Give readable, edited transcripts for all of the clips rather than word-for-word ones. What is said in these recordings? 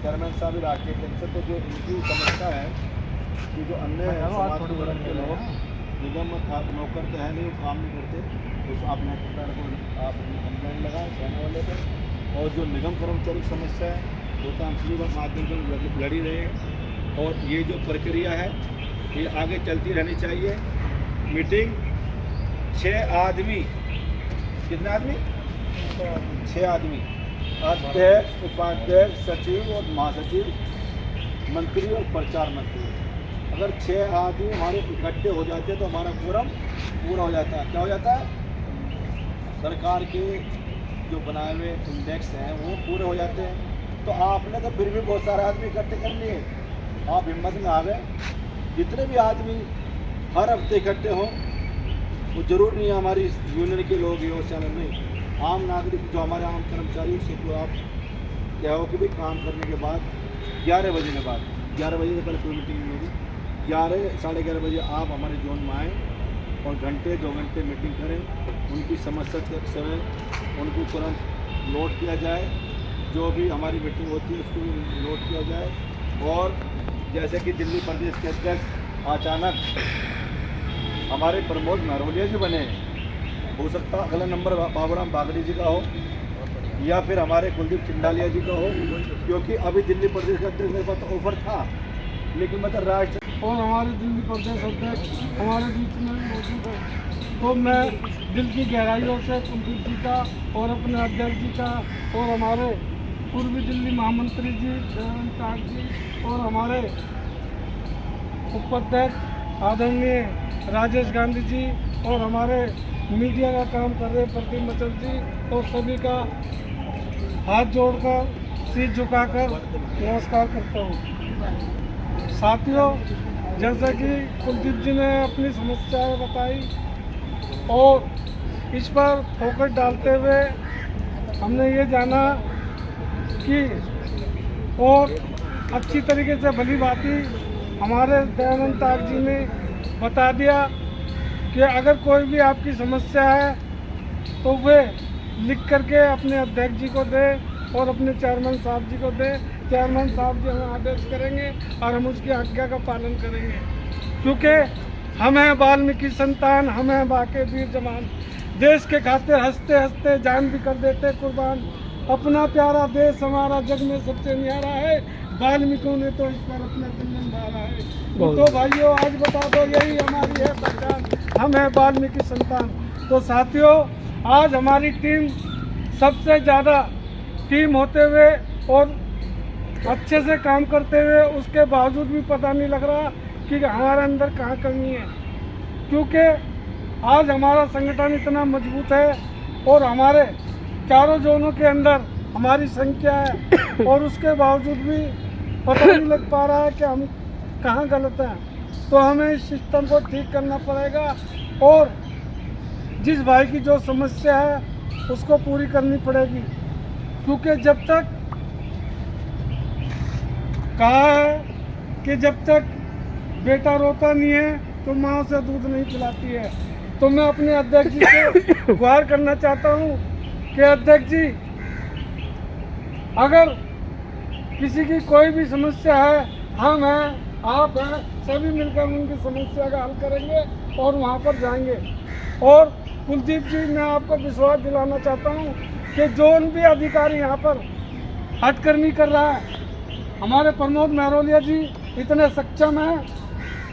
Chairman साहब इलाके के अंदर, तो जो इनकी समस्या है कि जो अन्य समाज के वर्ग के लोग निगम नौकर तो है नहीं, वो काम नहीं करते, तो आप नौकर को आप कंप्लेंट लगाएं थाने वाले पर। और जो निगम कर्मचारी की समस्या है वो तो हम फ्री माध्यम से लड़ी रहे हैं। और ये जो प्रक्रिया है ये आगे चलती रहनी चाहिए। मीटिंग 6 आदमी, कितने आदमी? 6 आदमी, अध्यक्ष, उपाध्यक्ष, सचिव और महासचिव, मंत्री और प्रचार मंत्री। अगर 6 आदमी हमारे इकट्ठे हो जाते हैं तो हमारा फोरम पूरा हो जाता है। क्या हो जाता है? सरकार के जो बनाए हुए इंडेक्स हैं वो पूरे हो जाते हैं। तो आपने तो फिर भी बहुत सारे आदमी इकट्ठे कर लिए, आप हिम्मत में आ गए। जितने भी आदमी हर हफ्ते इकट्ठे हों, वो जरूर नहीं है हमारी यूनियन के लोग ये चैनल नहीं, आम नागरिक जो हमारे आम कर्मचारी से तो आप क्या हो कि भाई काम करने के बाद 11 बजे के बाद, 11 बजे से पहले कोई मीटिंग नहीं होगी, 11 साढ़े 11 बजे आप हमारे जोन में आएँ और घंटे 2 घंटे मीटिंग करें। उनकी समस्या के समय उनको तुरंत नोट किया जाए, जो भी हमारी मीटिंग होती है उसको भी नोट किया जाए। और जैसे कि दिल्ली प्रदेश के अध्यक्ष अचानक हमारे प्रमोद महरोलिया जी बने, हो सकता अगला नंबर बाबूराम बागड़ी जी का हो या फिर हमारे कुलदीप चिंडालिया जी का हो, क्योंकि अभी दिल्ली प्रदेश के अध्यक्ष मेरे पास ऑफर था, लेकिन मतलब राष्ट्र और हमारे दिल्ली प्रदेश अध्यक्ष हमारे बीच में मौजूद है। तो मैं दिल की गहराइयों से कुलदीप जी का और अपने अध्यक्ष जी का और हमारे पूर्वी दिल्ली महामंत्री जी जयवंत चाक जी और हमारे उपाध्यक्ष आदरणीय राजेश गांधी जी और हमारे मीडिया का काम कर रहे प्रतिम बचन जी और सभी का हाथ जोड़कर सिर झुकाकर नमस्कार करता हूँ। साथियों, जैसा कि कुलदीप जी ने अपनी समस्याएं बताई और इस पर फोकस डालते हुए हमने ये जाना कि और अच्छी तरीके से भली भांति हमारे दयानंद ताक जी ने बता दिया कि अगर कोई भी आपकी समस्या है तो वे लिख करके अपने अध्यक्ष जी को दे और अपने चेयरमैन साहब जी को दे। चेयरमैन साहब जी हमें आदेश करेंगे और हम उसकी आज्ञा का पालन करेंगे, क्योंकि हम हैं वाल्मीकि संतान, हम हैं बाके वीर जवान, देश के खातिर हंसते हंसते जान भी कर देते कुर्बान। अपना प्यारा देश हमारा जग में सबसे न्यारा है, वाल्मीकियों ने तो इस पर अपना चंदन डाला है। तो भाइयों, आज बता दो, यही हमारी है पहचान, हम हैं वाल्मीकि संतान। तो साथियों, आज हमारी टीम सबसे ज़्यादा टीम होते हुए और अच्छे से काम करते हुए उसके बावजूद भी पता नहीं लग रहा कि हमारे अंदर कहाँ कमी है, क्योंकि आज हमारा संगठन इतना मजबूत है और हमारे चारों जोनों के अंदर हमारी संख्या है और उसके बावजूद भी पता नहीं लग पा रहा है कि हम कहाँ गलत हैं। तो हमें इस सिस्टम को ठीक करना पड़ेगा और जिस भाई की जो समस्या है उसको पूरी करनी पड़ेगी, क्योंकि जब तक कहा है कि जब तक बेटा रोता नहीं है तो माँ उसे दूध नहीं पिलाती है। तो मैं अपने अध्यक्ष जी से गुहार करना चाहता हूँ कि अध्यक्ष जी, अगर किसी की कोई भी समस्या है, हम हैं, आप हैं, सभी मिलकर उनकी समस्या का हल करेंगे और वहाँ पर जाएंगे। और कुलदीप जी, मैं आपको विश्वास दिलाना चाहता हूँ कि जो भी अधिकारी यहाँ पर हटकर्मी कर रहा है, हमारे प्रमोद महरोलिया जी इतने सक्षम हैं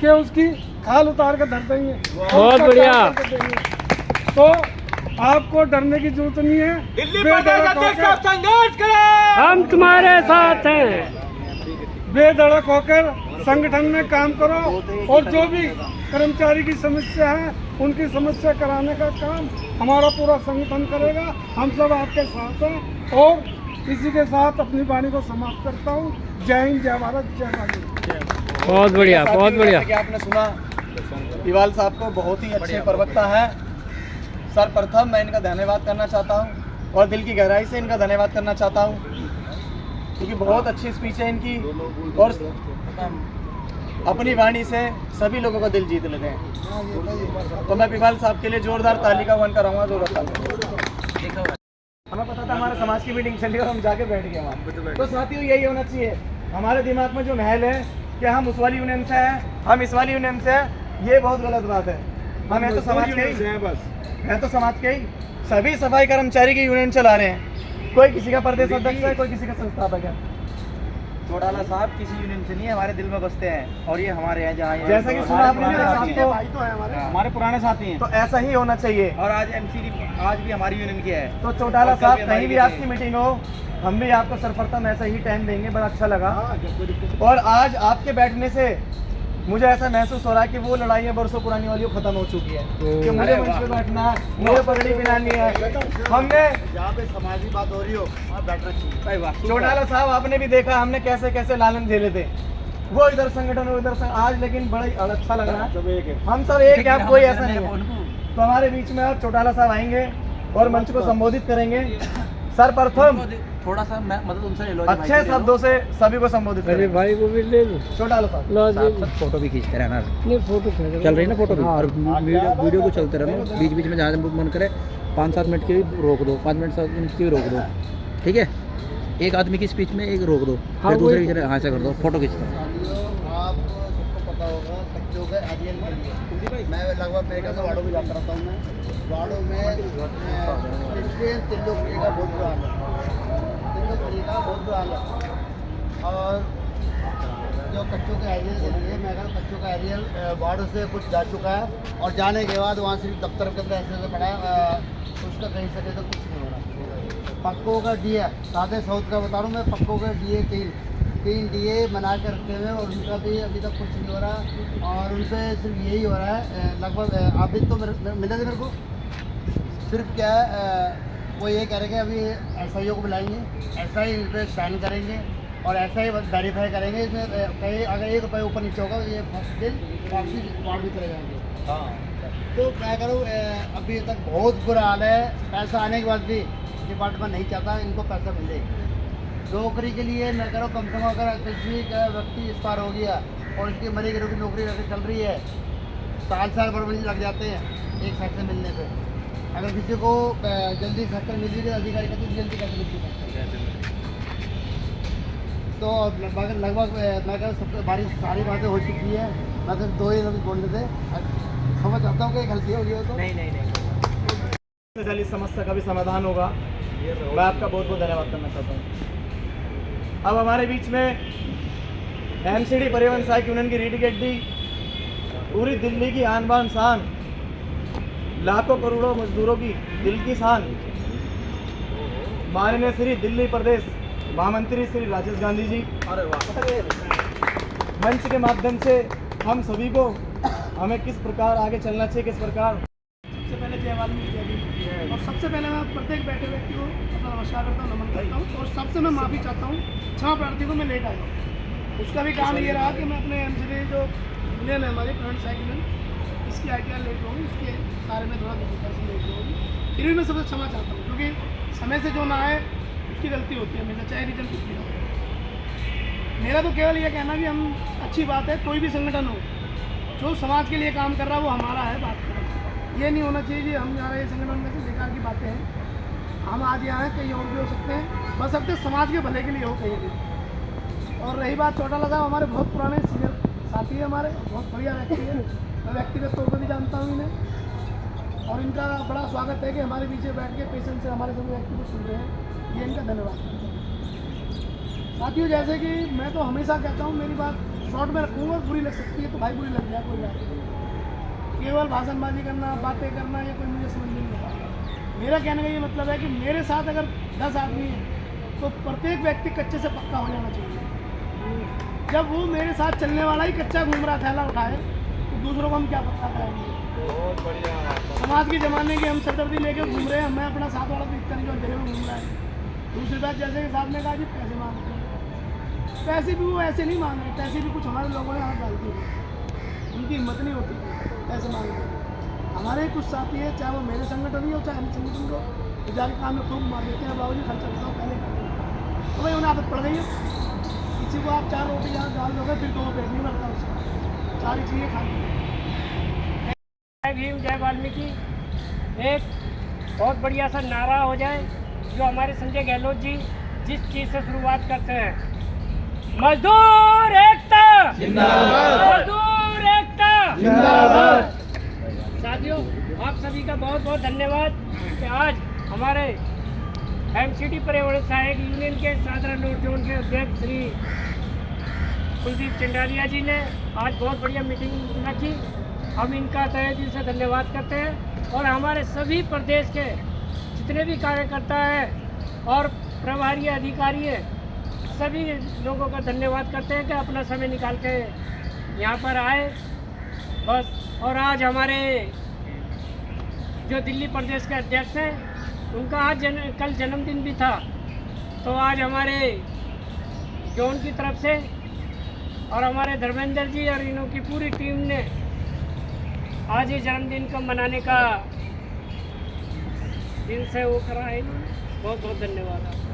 कि उसकी खाल उतार कर धर देंगे। बहुत बढ़िया। तो आपको डरने की जरूरत नहीं है, हम तुम्हारे साथ हैं। बेधड़क होकर संगठन में काम करो और जो भी कर्मचारी की समस्या है उनकी समस्या कराने का काम हमारा पूरा संगठन करेगा। हम सब आपके साथ हैं और इसी के साथ अपनी वाणी को समाप्त करता हूँ। जय हिंद, जय भारत, जय वाणी। बहुत बढ़िया, बहुत बढ़िया। कि आपने सुना इवाल साहब को, बहुत ही अच्छे प्रवक्ता है। सर्वप्रथम मैं इनका धन्यवाद करना चाहता हूँ और दिल की गहराई से इनका धन्यवाद करना चाहता हूँ, क्योंकि बहुत अच्छी स्पीच है इनकी और अपनी वाणी से सभी लोगों का दिल जीत लेते हैं। तो मैं इवाल साहब के लिए जोरदार ताली का वन कराऊंगा। जोरदार ताली। हमें पता था हमारा समाज की मीटिंग चली और हम जाके बैठ गए वहाँ। तो साथियों यही होना चाहिए हमारे दिमाग में जो महल है कि हम उस वाली यूनियन से हैं, हम इस वाली यूनियन से हैं, ये बहुत गलत बात है। हम है तो समाज के ही, है तो समाज के ही, सभी सफाई कर्मचारी की यूनियन चला रहे हैं। कोई किसी का प्रदेश अध्यक्ष है, कोई किसी का संस्थापक है। चौटाला साहब किसी यूनियन से नहीं है, हमारे दिल में बसते हैं और ये हमारे हैं जहाँ जैसा कि सुना आपने मेरे साथ तो भाई तो है हमारे। हमारे पुराने साथी हैं। तो ऐसा ही होना चाहिए। और आज एमसीडी आज भी हमारी यूनियन की है। तो चौटाला और कल साहब भी कहीं हमारी भी की आपकी मीटिंग हो, हम भी आपको सर्वप्रथम ऐसा ही टाइम देंगे। बड़ा अच्छा लगा। और आज आपके बैठने से मुझे ऐसा महसूस हो रहा है कि वो लड़ाइयाँ बरसों पुरानी वाली वो खत्म हो चुकी है कि मुझे मंच पे बैठना है, मुझे पगड़ी पहनानी है। हमने जहाँ पे समाजी बात हो रही हो वहाँ बैठना चाहिए। सही बात। चौटाला साहब आपने भी देखा हमने कैसे कैसे लालन झेले थे, वो इधर संगठन वो इधर आज, लेकिन बड़ा ही अच्छा लग रहा है। सब एक है। हम सब एक है, कोई ऐसा नहीं है। तो हमारे बीच में अब चौटाला साहब आएंगे और मंच को संबोधित करेंगे। सर्वप्रथम थोड़ा सा मैं मदद उनसे ले लो। अच्छे शब्दों से सभी को संबोधित अरे करेंगे। भाई को भी ले लो। चौटाला साहब लो जी। फोटो भी खींचते रहना। नहीं फोटो खींच चल रही ना फोटो भी, और वीडियो को चलते रहना। बीच बीच में जहाँ मन करे 5-7 मिनट की भी रोक दो, 5 मिनट 7 मिनट की भी रोक दो, ठीक है। एक आदमी की स्पीच में एक रोक दो, हाँ, फिर दूसरे वही। की तरह हाँ से कर दो, फोटो खींचते हैं। आप सबको पता होगा बच्चों के एरियल के लिए मैं लगभग मेरे का तो वाड़ों में जाता रहता हूँ। मैं वाड़ों में क्रिश्चियन तिल्लोकड़ी का बहुत बुरा हाल है, तिल्लोकड़ी का बहुत बुरा हाल है। और जो कच्चों के एरियल के लिए मैं कहा कच्चों का एरियल वार्ड से कुछ जा चुका है और जाने के बाद वहाँ सिर्फ दफ्तर के अंदर ऐसे पड़ा उसका कहीं सके तो कुछ नहीं हो रहा। पक्कों का डीए सादे साउथ का बता रहा हूँ मैं, पक्कों का डीए 3 डीए बना कर रखे हुए और उनका भी अभी तक कुछ नहीं हो रहा। और उन पर सिर्फ यही हो रहा है लगभग आप भी तो मिले थे मेरे को, सिर्फ क्या है वो ये कह रहे हैं कि अभी एसआईओ को बुलाएंगे, एसआई इस पर साइन करेंगे और ऐसा ही वेरीफाई करेंगे। इसमें कहीं अगर 1 रुपये ऊपर नीचे होगा ये दिन वापसी वार्ड भी चले जाएंगे। हाँ तो मैं करूँ अभी तक बहुत बुरा हाल है। पैसा आने के बाद भी डिपार्टमेंट नहीं चाहता इनको पैसा मिले। नौकरी के लिए मैं कह रहा हूँ कम से कम अगर किसी का व्यक्ति इस पार हो गया और इसकी मरी की नौकरी वैसे चल रही है, साल भर में लग जाते हैं एक सेक्शन मिलने पे। अगर किसी को जल्दी सेक्टर मिल रही है अधिकारी कहते हैं जल्दी कैसे मिलती है। तो लगभग मैं कह सबसे बारी सारी बातें हो चुकी है। मैं सिर्फ 2 ही लफ्ज़ बोल रहे थे, समझ आता हूँ कि गलती हो गई हो तो नहीं चलिए समस्या का भी समाधान होगा। मैं आपका बहुत बहुत धन्यवाद करना चाहता हूँ। अब हमारे बीच में एमसीडी परिवहन सहायक यूनियन की रीड गड्डी पूरी दिल्ली की आन बान शान, लाखों करोड़ों मजदूरों की दिल की शान, माननीय श्री दिल्ली प्रदेश महामंत्री श्री राजेश गांधी जी मंच के माध्यम से हम सभी को हमें किस प्रकार आगे चलना चाहिए, किस प्रकार। सबसे पहले जय वाल्मीकि जय भीम। और सबसे पहले मैं प्रत्येक बैठे व्यक्ति को अपना नमस्कार करता हूँ, नमन करता हूँ। और सबसे मैं माफ़ी चाहता हूँ क्षमा प्रार्थी को मैं लेट आया। उसका भी कारण ये रहा कि मैं अपने एमसीडी जो यूनियन है हमारी फ्रंट साइड यूनियन, इसकी आईटीआर लेट होगी, उसके बारे में थोड़ा डिफिकल्टी लेट होगी। फिर भी मैं सबसे क्षमा चाहता हूँ क्योंकि समय से जो ना आए उसकी गलती होती है हमेशा, चाहे रीजन कुछ भी हो। मेरा तो केवल ये कहना कि हम अच्छी बात है, कोई भी संगठन हो जो समाज के लिए काम कर रहा है वो हमारा है, बात करें। ये नहीं होना चाहिए कि हम जा रहे हैं संगठन में से बेकार की बातें हैं। हम आज यहाँ हैं, कहीं और भी हो सकते हैं, बस सकते समाज के भले के लिए हो कहीं भी। और रही बात चौटाला साहब हमारे बहुत पुराने सीनियर साथी है, हमारे बहुत बढ़िया व्यक्ति है। मैं व्यक्तिगत तौर पर भी जानता हूँ इन्हें और इनका बड़ा स्वागत है कि हमारे पीछे बैठ के पेशेंस से हमारे सभी व्यक्ति को सुन रहे हैं। ये इनका धन्यवाद करता हूँ। साथियों जैसे कि मैं तो हमेशा कहता हूँ, मेरी बात शॉर्ट में रखूँगा, बुरी लग सकती है तो भाई बुरी लग जाए, कोई बात नहीं। केवल भाषणबाजी करना, बातें करना ये कोई मुझे समझ में नहीं आता। मेरा कहने का ये मतलब है कि मेरे साथ अगर 10 आदमी हैं तो प्रत्येक व्यक्ति कच्चे से पक्का हो जाना चाहिए। जब वो मेरे साथ चलने वाला ही कच्चा घूम रहा थैला उठाए तो दूसरों को हम क्या पक्का कराएंगे। बहुत बढ़िया। समाज के ज़माने की हम सरदर्दी लेके घूम रहे हैं, मैं अपना साथ वाला तो इतना नहीं जो अंधेरे में घूम रहा है। दूसरी बात जैसे कि साहब ने कहा जी पैसे मांगते हैं, पैसे भी वो ऐसे नहीं मांग रहे, पैसे भी कुछ हमारे लोगों ने हाथ डालते हैं, उनकी हिम्मत नहीं होती पैसे मांगने की। हमारे कुछ साथी है, चाहे वो मेरे संगठन ही हो चाहे अन्य संगठन हो, तो जाके काम में खूब मार देते हैं, बाबू जी खर्चा बताओ पहले कर। तो भाई उन्हें आदत पड़ गई है, किसी को आप 4 रोटी यहाँ डाल दोगे फिर तो वो पेट नहीं भरता उसका, सारी चीज़ें खानी है। जय भीम जय वाल्मीकि एक बहुत बढ़िया सा नारा हो जाए जो हमारे संजय गहलोत जी जिस चीज़ से शुरुआत करते हैं, मजदूर एकता जिंदाबाद, मजदूर एकता जिंदाबाद। साथियों, आप सभी का बहुत बहुत धन्यवाद कि आज हमारे एमसीडी पर्यावरण सहायक यूनियन के साधारण नोट जोन के अध्यक्ष श्री कुलदीप चंडालिया जी ने आज बहुत बढ़िया मीटिंग रखी। हम इनका तहे दिल से धन्यवाद करते हैं और हमारे सभी प्रदेश के जितने भी कार्यकर्ता हैं और प्रभारी अधिकारी हैं, सभी लोगों का धन्यवाद करते हैं कि अपना समय निकाल के यहाँ पर आए। बस, और आज हमारे जो दिल्ली प्रदेश के अध्यक्ष हैं, उनका आज कल जन्मदिन भी था, तो आज हमारे जोन की तरफ से और हमारे धर्मेंद्र जी और इनों की पूरी टीम ने आज ये जन्मदिन को मनाने का दिन से वो करा है। बहुत बहुत धन्यवाद।